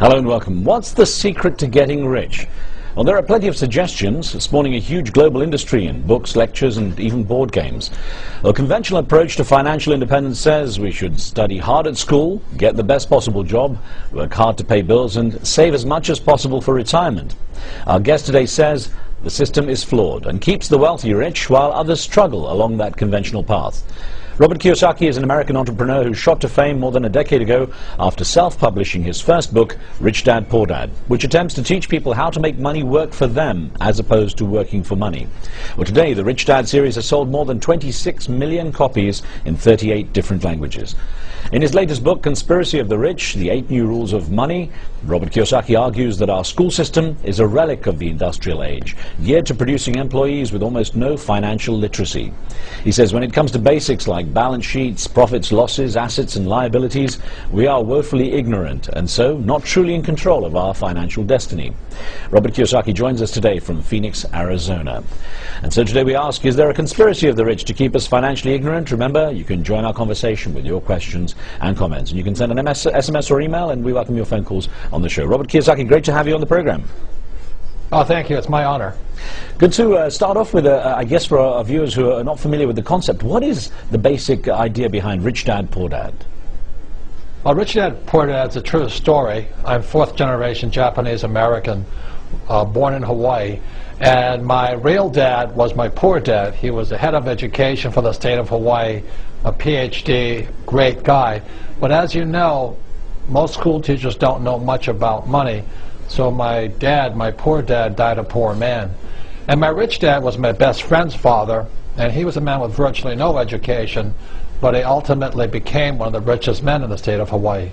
Hello and welcome. What's the secret to getting rich? Well, there are plenty of suggestions, spawning a huge global industry in books, lectures, and even board games. A conventional approach to financial independence says we should study hard at school, get the best possible job, work hard to pay bills, and save as much as possible for retirement. Our guest today says the system is flawed and keeps the wealthy rich while others struggle along that conventional path. Robert Kiyosaki is an American entrepreneur who shot to fame more than a decade ago after self-publishing his first book, Rich Dad, Poor Dad, which attempts to teach people how to make money work for them as opposed to working for money. Well, today, the Rich Dad series has sold more than 26 million copies in 38 different languages. In his latest book, Conspiracy of the Rich, The 8 New Rules of Money, Robert Kiyosaki argues that our school system is a relic of the industrial age, geared to producing employees with almost no financial literacy. He says when it comes to basics like balance sheets, profits, losses, assets and liabilities, we are woefully ignorant and so not truly in control of our financial destiny. Robert Kiyosaki joins us today from Phoenix, Arizona. And so today we ask, is there a conspiracy of the rich to keep us financially ignorant? Remember, you can join our conversation with your questions and comments. And you can send an SMS or email, and we welcome your phone calls on the show. Robert Kiyosaki, great to have you on the program. Oh, thank you. It's my honor. Good to start off with, I guess, for our viewers who are not familiar with the concept, what is the basic idea behind Rich Dad, Poor Dad? Well, Rich Dad, Poor Dad is a true story. I'm fourth generation Japanese American, born in Hawaii. And my real dad was my poor dad. He was the head of education for the state of Hawaii, a PhD, great guy. But as you know, most school teachers don't know much about money. So my dad, my poor dad, died a poor man. And my rich dad was my best friend's father, and he was a man with virtually no education, but he ultimately became one of the richest men in the state of Hawaii.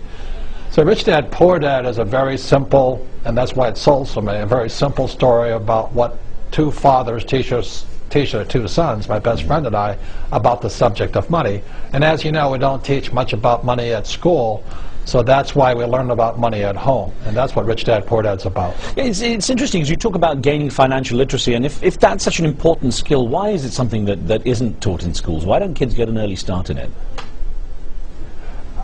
So Rich Dad, Poor Dad is a very simple, and that's why it sold so many, a very simple story about what two fathers teach their two sons, my best friend and I, about the subject of money. And as you know, we don't teach much about money at school, so that's why we learn about money at home. And that's what Rich Dad, Poor Dad's about. It's interesting, as you talk about gaining financial literacy, and if that's such an important skill, why is it something that isn't taught in schools? Why don't kids get an early start in it?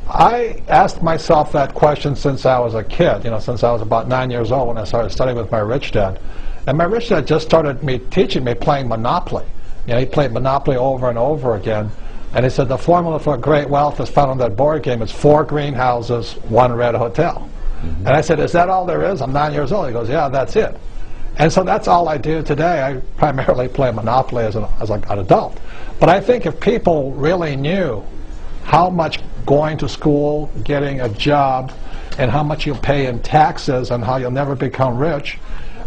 I asked myself that question since I was a kid, since I was about 9 years old when I started studying with my rich dad. And my rich dad just started teaching me playing Monopoly. He played Monopoly over and over again. And he said the formula for great wealth is found on that board game. It's 4 greenhouses, 1 red hotel. Mm-hmm. And I said, is that all there is? I'm 9 years old. He goes, yeah, that's it. And so that's all I do today. I primarily play Monopoly as an adult. But I think if people really knew how much going to school, getting a job, and how much you'll pay in taxes and how you'll never become rich,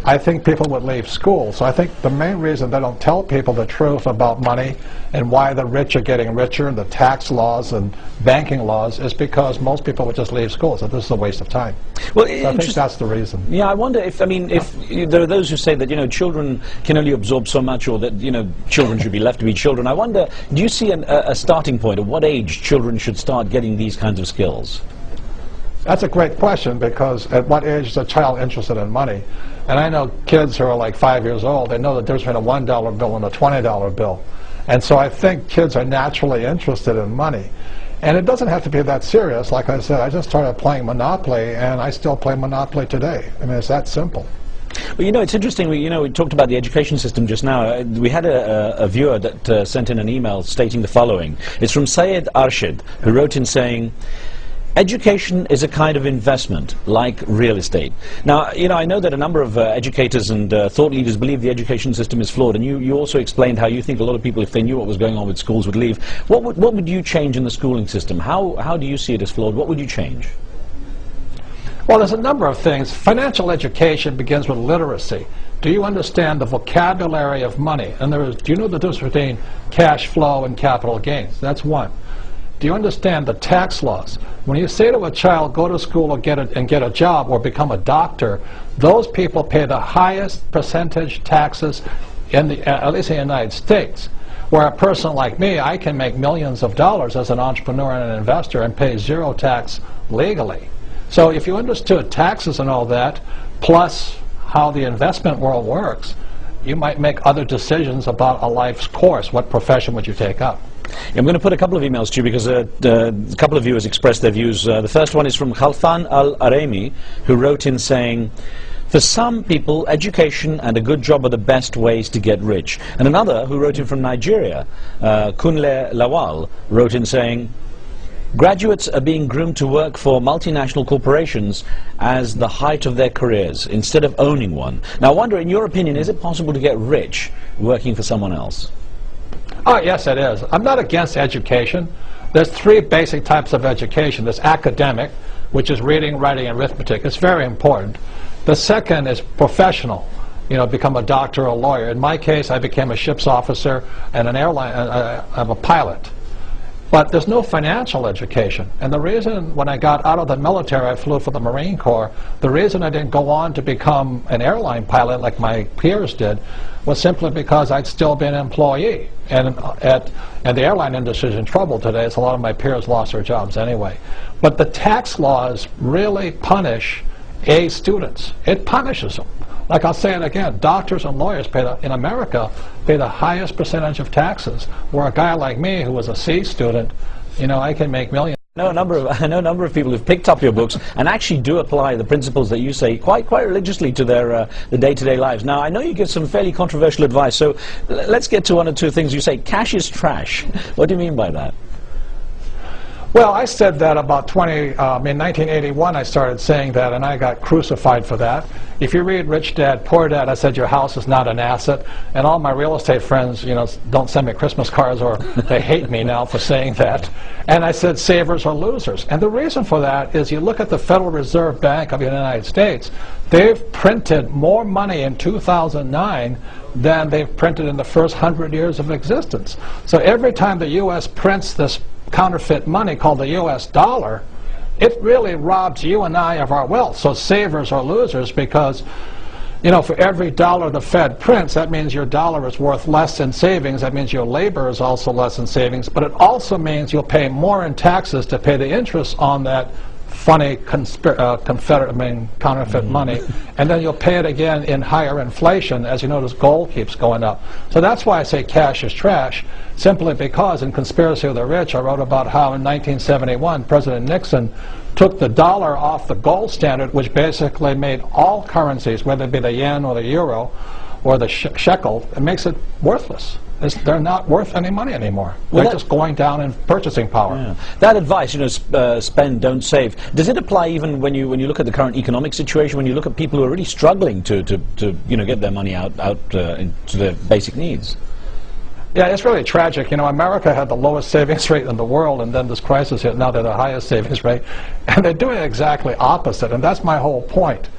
I think people would leave school. So I think the main reason they don't tell people the truth about money and why the rich are getting richer and the tax laws and banking laws is because most people would just leave school. So this is a waste of time. Well, so I think that's the reason. Yeah, I wonder if there are those who say that children can only absorb so much, or that children should be left to be children. I wonder, do you see a starting point at what age children should start getting these kinds of skills? That's a great question, because at what age is a child interested in money? And I know kids who are like 5 years old, they know the difference between a $1 bill and a $20 bill. And so I think kids are naturally interested in money. And it doesn't have to be that serious. Like I said, I just started playing Monopoly, and I still play Monopoly today. I mean, it's that simple. Well, it's interesting. We talked about the education system just now. We had a viewer that sent in an email stating the following. It's from Syed Arshid, who wrote in saying, education is a kind of investment, like real estate. Now, I know that a number of educators and thought leaders believe the education system is flawed, and you also explained how you think a lot of people, if they knew what was going on with schools, would leave. What would you change in the schooling system? How do you see it as flawed? What would you change? Well, there's a number of things. Financial education begins with literacy. Do you understand the vocabulary of money? And do you know the difference between cash flow and capital gains? That's one. Do you understand the tax laws? When you say to a child, go to school or get a job or become a doctor, those people pay the highest percentage taxes in at least in the United States. Where a person like me, I can make millions of dollars as an entrepreneur and an investor and pay 0 tax legally. So if you understood taxes and all that, plus how the investment world works, you might make other decisions about a life's course. What profession would you take up? I'm going to put a couple of emails to you because a couple of viewers expressed their views. The first one is from Khalfan Al-Aremi, who wrote in saying, for some people, education and a good job are the best ways to get rich. And another, who wrote in from Nigeria, Kunle Lawal, wrote in saying, graduates are being groomed to work for multinational corporations as the height of their careers, instead of owning one. Now, I wonder, in your opinion, is it possible to get rich working for someone else? Oh, yes, it is. I'm not against education. There's three basic types of education. There's academic, which is reading, writing, and arithmetic. It's very important. The second is professional. You know, become a doctor or a lawyer. In my case, I became a ship's officer and an airline. I'm a pilot. But there's no financial education. And the reason when I got out of the military, I flew for the Marine Corps, the reason I didn't go on to become an airline pilot like my peers did was simply because I'd still been an employee. And the airline industry is in trouble today, so a lot of my peers lost their jobs anyway. But the tax laws really punish A students. It punishes them. Like I'll say it again, doctors and lawyers in America pay the highest percentage of taxes, where a guy like me who was a C student, you know, I can make millions. I know a number of people who've picked up your books and actually do apply the principles that you say quite religiously to their day-to-day lives. Now, I know you give some fairly controversial advice, so let's get to one or two things. You say cash is trash. What do you mean by that? Well, I said that about in 1981 I started saying that, and I got crucified for that. If you read Rich Dad, Poor Dad, I said your house is not an asset, and all my real estate friends, you know, don't send me Christmas cards, or they hate me now for saying that. And I said savers are losers. And the reason for that is you look at the Federal Reserve Bank of the United States, they've printed more money in 2009 than they've printed in the first 100 years of existence. So every time the U.S. prints this counterfeit money called the U.S. dollar, it really robs you and I of our wealth. So savers are losers because, you know, for every dollar the Fed prints, that means your dollar is worth less in savings. That means your labor is also less in savings. But it also means you'll pay more in taxes to pay the interest on that funny counterfeit money, and then you'll pay it again in higher inflation. As you notice, gold keeps going up. So that's why I say cash is trash, simply because in Conspiracy of the Rich I wrote about how in 1971 President Nixon took the dollar off the gold standard, which basically made all currencies, whether it be the yen or the euro or the shekel, it makes it worthless. They're not worth any money anymore. They're just going down in purchasing power. Yeah. That advice, you know, spend, don't save, does it apply even when you look at the current economic situation, when you look at people who are really struggling to you know, get their money out into their basic needs? Yeah, it's really tragic. You know, America had the lowest savings rate in the world, and then this crisis hit. Now they're the highest savings rate, and they're doing exactly opposite. And that's my whole point.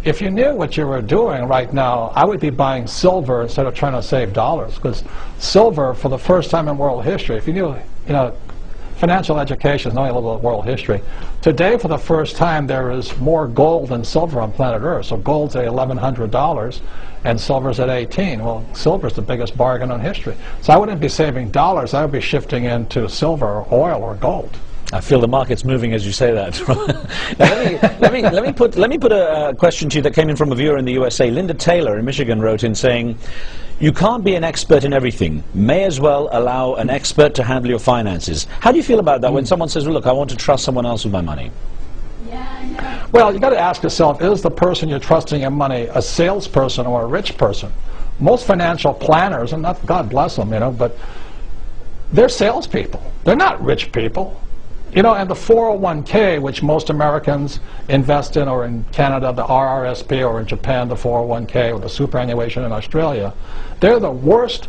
If you knew what you were doing right now, I would be buying silver instead of trying to save dollars, because silver, for the first time in world history, if you knew, you know, financial education is knowing a little bit of world history. Today, for the first time, there is more gold than silver on planet Earth. So gold's at $1,100 and silver's at 18. Well, silver's the biggest bargain on history. So I wouldn't be saving dollars, I would be shifting into silver or oil or gold. I feel the market's moving as you say that. Now, let me put a question to you that came in from a viewer in the USA. Linda Taylor in Michigan wrote in saying, you can't be an expert in everything. May as well allow an expert to handle your finances. How do you feel about that when someone says, well, look, I want to trust someone else with my money? Well, you've got to ask yourself, is the person you're trusting your money a salesperson or a rich person? Most financial planners, and not, God bless them, you know, but they're salespeople. They're not rich people. You know, and the 401k, which most Americans invest in, or in Canada, the RRSP, or in Japan, the 401k, or the superannuation in Australia, they're the worst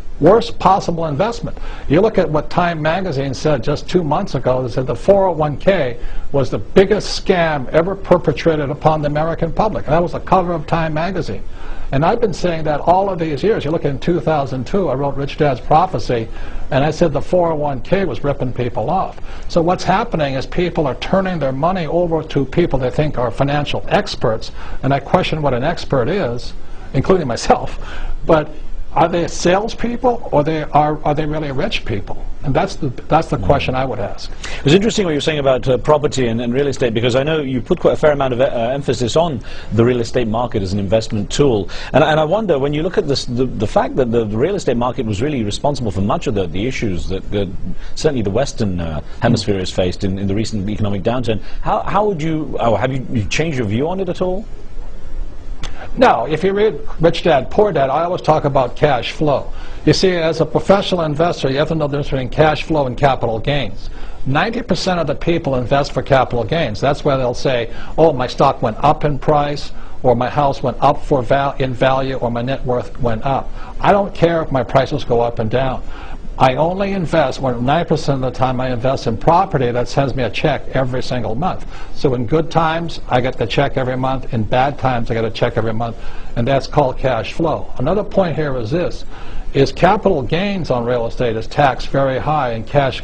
possible investment. You look at what Time magazine said just 2 months ago. They said the 401k was the biggest scam ever perpetrated upon the American public. And that was the cover of Time magazine. And I've been saying that all of these years. You look in 2002, I wrote Rich Dad's Prophecy, and I said the 401k was ripping people off. So what's happening is people are turning their money over to people they think are financial experts, and I question what an expert is, including myself. But Are they salespeople, or are they really rich people? And that's the question I would ask. It was interesting what you were saying about property and real estate, because I know you put quite a fair amount of emphasis on the real estate market as an investment tool. And I wonder, when you look at this, the fact that the real estate market was really responsible for much of the issues that certainly the Western hemisphere has faced in the recent economic downturn, how would you, have you changed your view on it at all? No, if you read Rich Dad, Poor Dad, I always talk about cash flow. You see, as a professional investor, you have to know the difference between cash flow and capital gains. 90% of the people invest for capital gains. That's why they'll say, oh, my stock went up in price, or my house went up in value, or my net worth went up. I don't care if my prices go up and down. I only invest, 9% of the time I invest in property that sends me a check every single month. So in good times, I get the check every month. In bad times, I get a check every month. And that's called cash flow. Another point here is this, is capital gains on real estate is taxed very high, and cash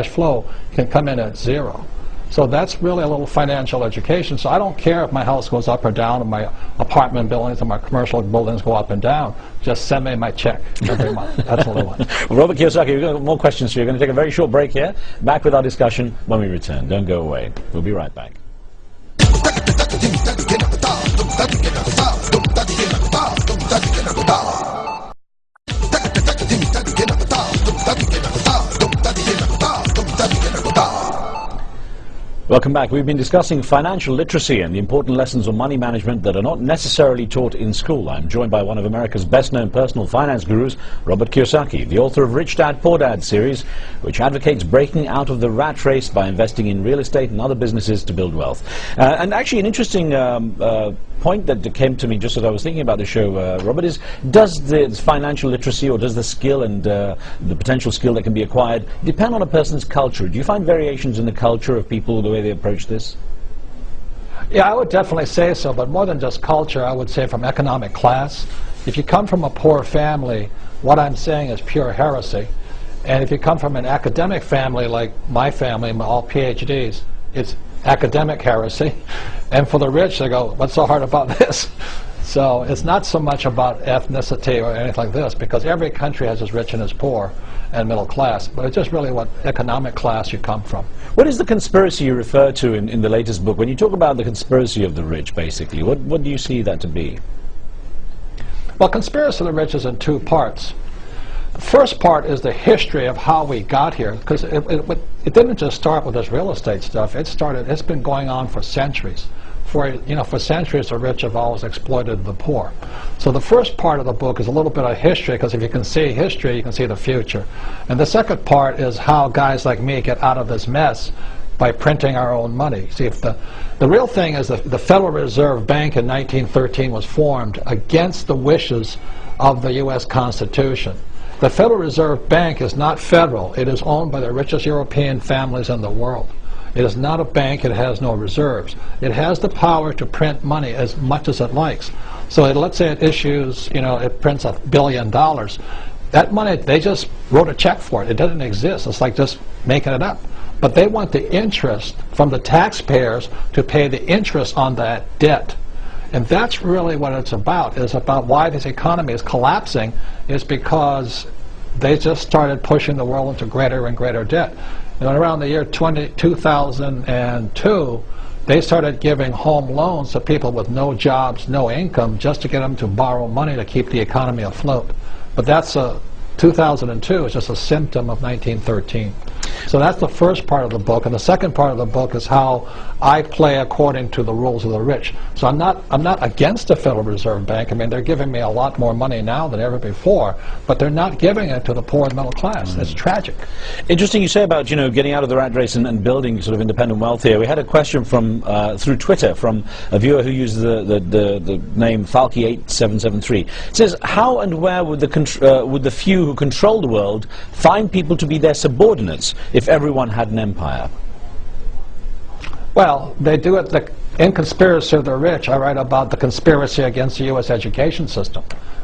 flow can come in at zero. So that's really a little financial education. So I don't care if my house goes up or down, or my apartment buildings and my commercial buildings go up and down. Just send me my check every month. That's what I want. Well, Robert Kiyosaki, we've got more questions for you. We're going to take a very short break here. Back with our discussion when we return. Don't go away. We'll be right back. Welcome back. We've been discussing financial literacy and the important lessons on money management that are not necessarily taught in school. I'm joined by one of America's best-known personal finance gurus, Robert Kiyosaki, the author of Rich Dad, Poor Dad series, which advocates breaking out of the rat race by investing in real estate and other businesses to build wealth. And actually an interesting point that came to me just as I was thinking about the show, Robert, is does the financial literacy, or does the skill and the potential skill that can be acquired depend on a person's culture? Do you find variations in the culture of people, the way they approach this? Yeah, I would definitely say so, but more than just culture, I would say from economic class. If you come from a poor family, what I'm saying is pure heresy. And if you come from an academic family like my family, all PhDs, it's academic heresy. And for the rich, they go, what's so hard about this? So it's not so much about ethnicity or anything like this, because every country has its rich and its poor and middle class, but it's just really what economic class you come from. What is the conspiracy you refer to in the latest book? When you talk about the conspiracy of the rich, basically, what do you see that to be? Well, conspiracy of the rich is in two parts. The first part is the history of how we got here, because it didn't just start with this real estate stuff. It's been going on for centuries. For centuries, the rich have always exploited the poor. So the first part of the book is a little bit of history, because if you can see history, you can see the future. And the second part is how guys like me get out of this mess by printing our own money. See, if the real thing is the Federal Reserve Bank in 1913 was formed against the wishes of the U.S. Constitution. The Federal Reserve Bank is not federal. It is owned by the richest European families in the world. It is not a bank. It has no reserves. It has the power to print money as much as it likes. So let's say it issues, it prints $1 billion. That money, they just wrote a check for it. It doesn't exist. It's like just making it up. But they want the interest from the taxpayers to pay the interest on that debt. And that's really what it's about. It's about why this economy is collapsing, is because they just started pushing the world into greater and greater debt. And around the year 2002, they started giving home loans to people with no jobs, no income, just to get them to borrow money to keep the economy afloat. But that's 2002 is just a symptom of 1913. So that's the first part of the book, and the second part of the book is how I play according to the rules of the rich. So I'm not against the Federal Reserve Bank. I mean, they're giving me a lot more money now than ever before, but they're not giving it to the poor and middle class. It's tragic. Interesting you say about getting out of the rat race and building sort of independent wealth here. We had a question from through Twitter from a viewer who used the name Falky8773. It says, how and where would the few who control the world find people to be their subordinates if everyone had an empire? Well, they do it in Conspiracy of the Rich. I write about the conspiracy against the U.S. education system.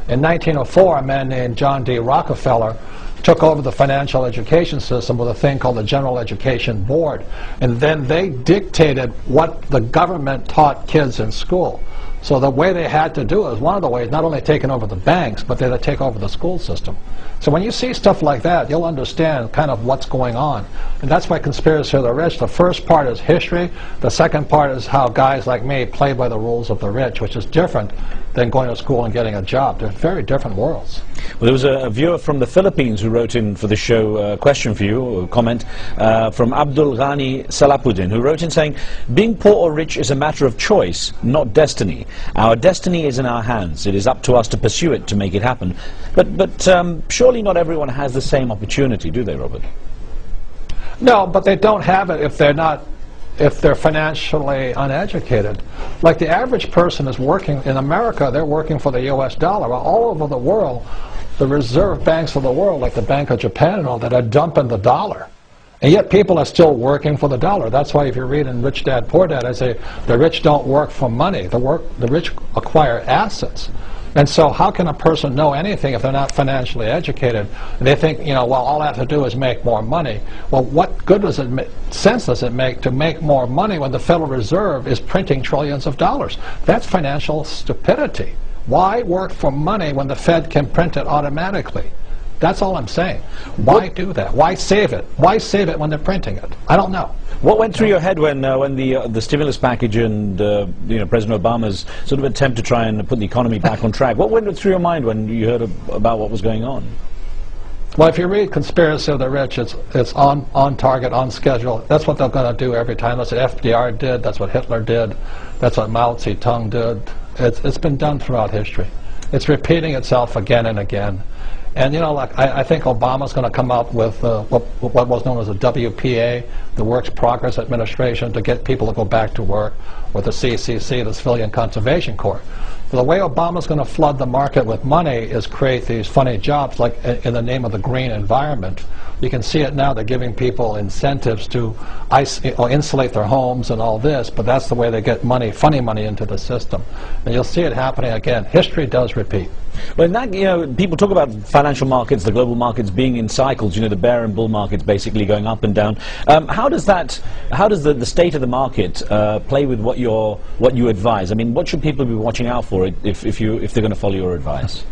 In 1904, a man named John D. Rockefeller took over the financial education system with a thing called the General Education Board. And then they dictated what the government taught kids in school. So the way they had to do it was one of the ways, not only taking over the banks, but they had to take over the school system. So when you see stuff like that, you'll understand kind of what's going on. And that's why Conspiracy of the Rich, the first part is history. The second part is how guys like me play by the rules of the rich, which is different than going to school and getting a job. They're very different worlds. Well, there was a viewer from the Philippines who wrote in for the show a question for you, a comment from Abdul Ghani Salapuddin, who wrote in saying, being poor or rich is a matter of choice, not destiny. Our destiny is in our hands. It is up to us to pursue it, to make it happen. But surely not everyone has the same opportunity, do they, Robert? No, but they don't have it if they're financially uneducated. Like the average person is working, in America, they're working for the US dollar. Well, all over the world, the reserve banks of the world, like the Bank of Japan and all that, are dumping the dollar. And yet people are still working for the dollar. That's why if you read in Rich Dad, Poor Dad, I say the rich don't work for money. The rich acquire assets. And so how can a person know anything if they're not financially educated? And they think, you know, well, all I have to do is make more money. Well, what good does it sense does it make to make more money when the Federal Reserve is printing trillions of dollars? That's financial stupidity. Why work for money when the Fed can print it automatically? That's all I'm saying. Why do that? Why save it? Why save it when they're printing it? I don't know. What went through your head when the stimulus package and President Obama's sort of attempt to try and put the economy back on track? What went through your mind when you heard about what was going on? Well, if you read Conspiracy of the Rich, it's on target, on schedule. That's what they're going to do every time. That's what FDR did. That's what Hitler did. That's what Mao Zedong did. It's been done throughout history. It's repeating itself again and again. And you know, like I think Obama's going to come up with what was known as the WPA, the Works Progress Administration, to get people to go back to work, or the CCC, the Civilian Conservation Corps. So the way Obama's going to flood the market with money is create these funny jobs, like in the name of the green environment. You can see it now. They're giving people incentives to insulate their homes and all this, but that's the way they get money, funny money, into the system. And you'll see it happening again. History does repeat. Well, in that, people talk about financial markets, the global markets being in cycles, the bear and bull markets basically going up and down. How does the state of the market play with what you advise? I mean, what should people be watching out for if they're going to follow your advice?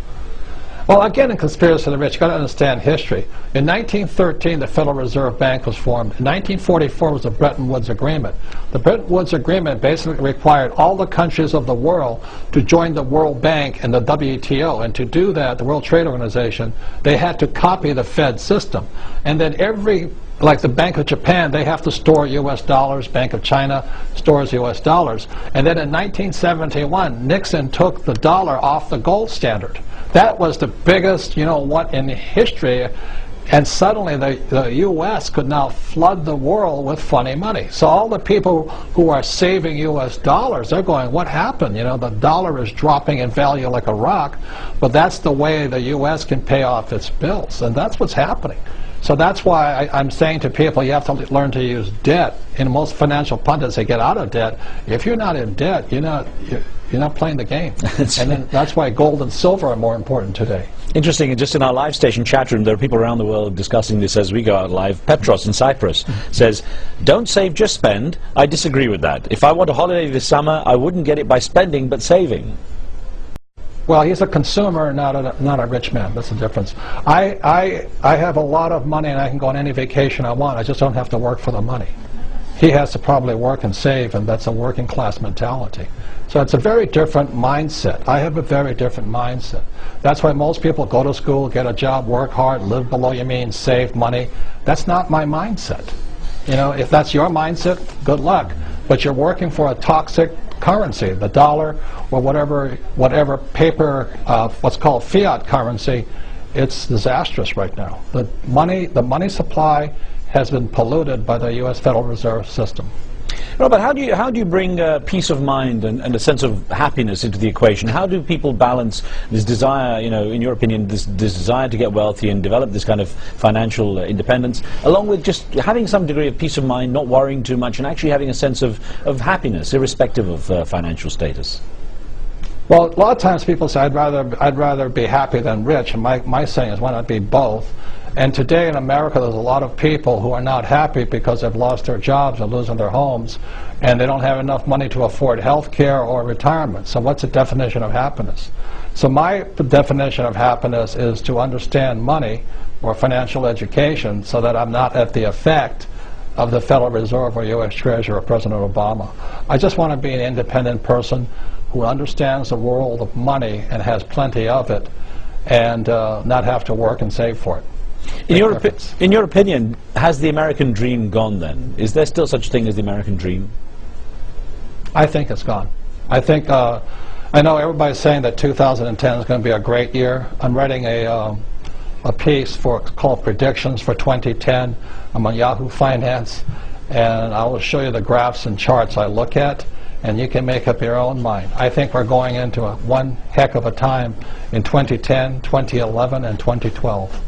Well, again, in Conspiracy of the Rich, you've got to understand history. In 1913, the Federal Reserve Bank was formed. In 1944 was the Bretton Woods Agreement. The Bretton Woods Agreement basically required all the countries of the world to join the World Bank and the WTO. And to do that, the World Trade Organization, they had to copy the Fed system. And then like the Bank of Japan, they have to store U.S. dollars. Bank of China stores U.S. dollars. And then in 1971, Nixon took the dollar off the gold standard. That was the biggest, in history. And suddenly the U.S. could now flood the world with funny money. So all the people who are saving U.S. dollars, they're going, what happened? The dollar is dropping in value like a rock, but that's the way the U.S. can pay off its bills. And that's what's happening. So that's why I'm saying to people, you have to learn to use debt. In most financial pundits, they get out of debt. If you're not in debt, you're not playing the game. And then that's why gold and silver are more important today. Interesting, and just in our live station chat room, there are people around the world discussing this as we go out live. Petros in Cyprus says, don't save, just spend. I disagree with that. If I want a holiday this summer, I wouldn't get it by spending, but saving. Well, he's a consumer, not a rich man. That's the difference. I have a lot of money and I can go on any vacation I want. I just don't have to work for the money. He has to probably work and save, and that's a working class mentality. So it's a very different mindset. I have a very different mindset. That's why most people go to school, get a job, work hard, live below your means, save money. That's not my mindset. If that's your mindset, good luck. But you're working for a toxic currency, the dollar or whatever paper, what's called fiat currency. It's disastrous right now. The money supply has been polluted by the U.S. Federal Reserve System. Robert, how do you bring peace of mind and a sense of happiness into the equation? How do people balance this desire, in your opinion, this desire to get wealthy and develop this kind of financial independence, along with just having some degree of peace of mind, not worrying too much, and actually having a sense of happiness, irrespective of financial status? Well, a lot of times people say, I'd rather be happy than rich, and my saying is, why not be both? And today in America, there's a lot of people who are not happy because they've lost their jobs or losing their homes, and they don't have enough money to afford health care or retirement. So what's the definition of happiness? So my definition of happiness is to understand money or financial education so that I'm not at the effect of the Federal Reserve or U.S. Treasurer or President Obama. I just want to be an independent person who understands the world of money and has plenty of it, and not have to work and save for it. In your opinion, has the American dream gone then? Is there still such a thing as the American dream? I think it's gone. I think, I know everybody's saying that 2010 is going to be a great year. I'm writing a piece called Predictions for 2010. I'm on Yahoo Finance, and I will show you the graphs and charts I look at, and you can make up your own mind. I think we're going into one heck of a time in 2010, 2011, and 2012.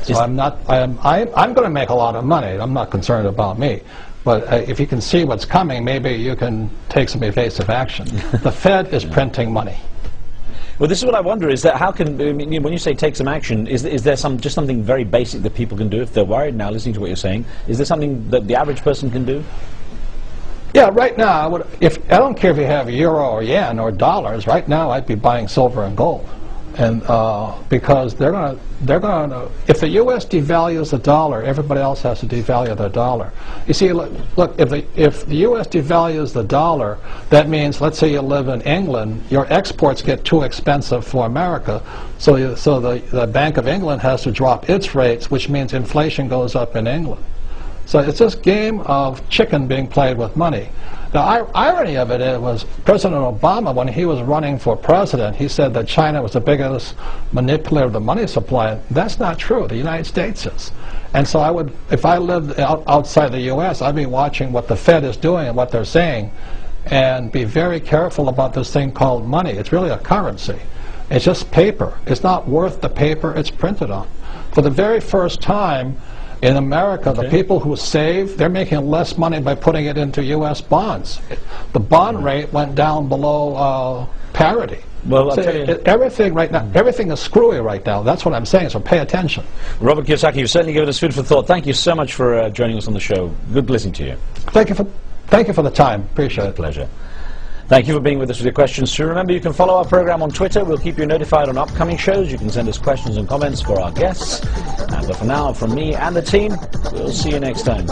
So I'm going to make a lot of money. I'm not concerned about me. But if you can see what's coming, maybe you can take some evasive action. The Fed is printing money. Well, this is what I wonder, is that how can, I mean, when you say take some action, is there just something very basic that people can do if they're worried now, listening to what you're saying? Is there something that the average person can do? Yeah, right now, I don't care if you have euro or yen or dollars, right now I'd be buying silver and gold. And because they're going to, if the U.S. devalues the dollar, everybody else has to devalue their dollar. You see, look, if the U.S. devalues the dollar, that means, let's say you live in England, your exports get too expensive for America, so the Bank of England has to drop its rates, which means inflation goes up in England. So it's this game of chicken being played with money. The irony of it was President Obama, when he was running for president, he said that China was the biggest manipulator of the money supply. That's not true. The United States is. And so I would, if I lived outside the U.S., I'd be watching what the Fed is doing and what they're saying, and be very careful about this thing called money. It's really a currency. It's just paper. It's not worth the paper it's printed on. For the very first time in America, the people who save, they're making less money by putting it into U.S. bonds. The bond rate went down below parity. Well, So everything right now, everything is screwy right now. That's what I'm saying, so pay attention. Robert Kiyosaki, you've certainly given us food for thought. Thank you so much for joining us on the show. Good listening to you. Thank you for the time. Appreciate it. It's a pleasure. Thank you for being with us with your questions. So remember, you can follow our program on Twitter. We'll keep you notified on upcoming shows. You can send us questions and comments for our guests. And for now, from me and the team, we'll see you next time.